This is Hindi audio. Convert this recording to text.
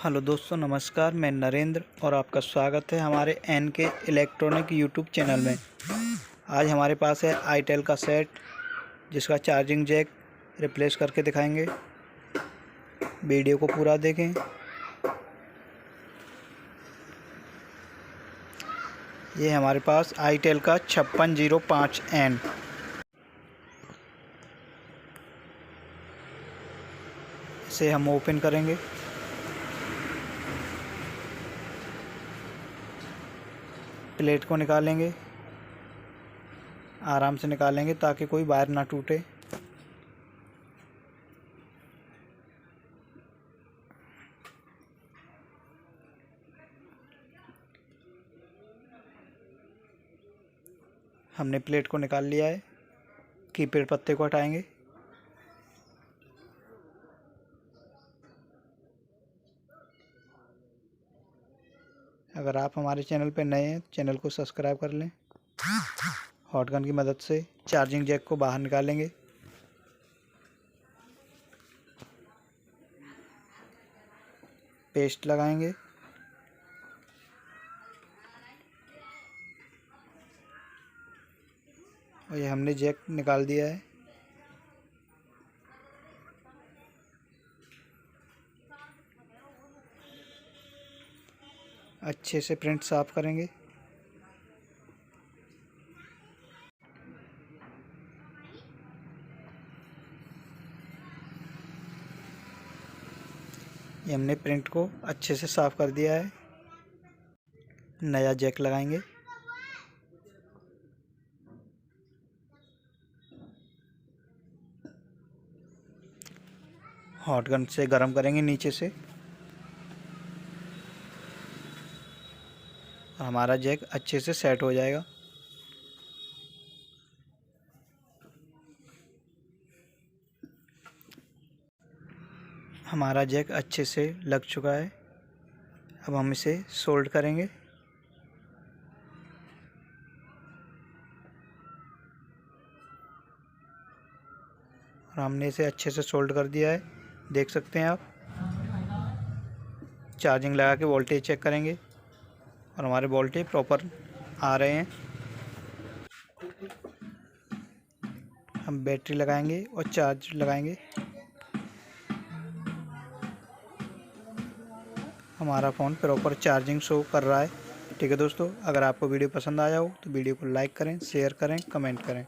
हेलो दोस्तों, नमस्कार। मैं नरेंद्र और आपका स्वागत है हमारे एनके इलेक्ट्रॉनिक यूट्यूब चैनल में। आज हमारे पास है आईटेल का सेट, जिसका चार्जिंग जैक रिप्लेस करके दिखाएंगे। वीडियो को पूरा देखें। ये हमारे पास आईटेल का 5605N। इसे हम ओपन करेंगे। प्लेट को निकालेंगे, आराम से निकालेंगे ताकि कोई वायर ना टूटे। हमने प्लेट को निकाल लिया है। कीपैड पत्ते को हटाएंगे। अगर आप हमारे चैनल पर नए हैं, चैनल को सब्सक्राइब कर लें। हॉट गन की मदद से चार्जिंग जैक को बाहर निकालेंगे। पेस्ट लगाएंगे। और ये हमने जैक निकाल दिया है। अच्छे से प्रिंट साफ करेंगे। ये हमने प्रिंट को अच्छे से साफ कर दिया है। नया जैक लगाएंगे। हॉट गन से गर्म करेंगे नीचे से। हमारा जैक अच्छे से सेट हो जाएगा। हमारा जैक अच्छे से लग चुका है। अब हम इसे सोल्ड करेंगे। और हमने इसे अच्छे से सोल्ड कर दिया है, देख सकते हैं आप। चार्जिंग लगा के वोल्टेज चेक करेंगे और हमारे वोल्टेज प्रॉपर आ रहे हैं। हम बैटरी लगाएंगे और चार्ज लगाएंगे। हमारा फ़ोन प्रॉपर चार्जिंग शो कर रहा है। ठीक है दोस्तों, अगर आपको वीडियो पसंद आया हो तो वीडियो को लाइक करें, शेयर करें, कमेंट करें।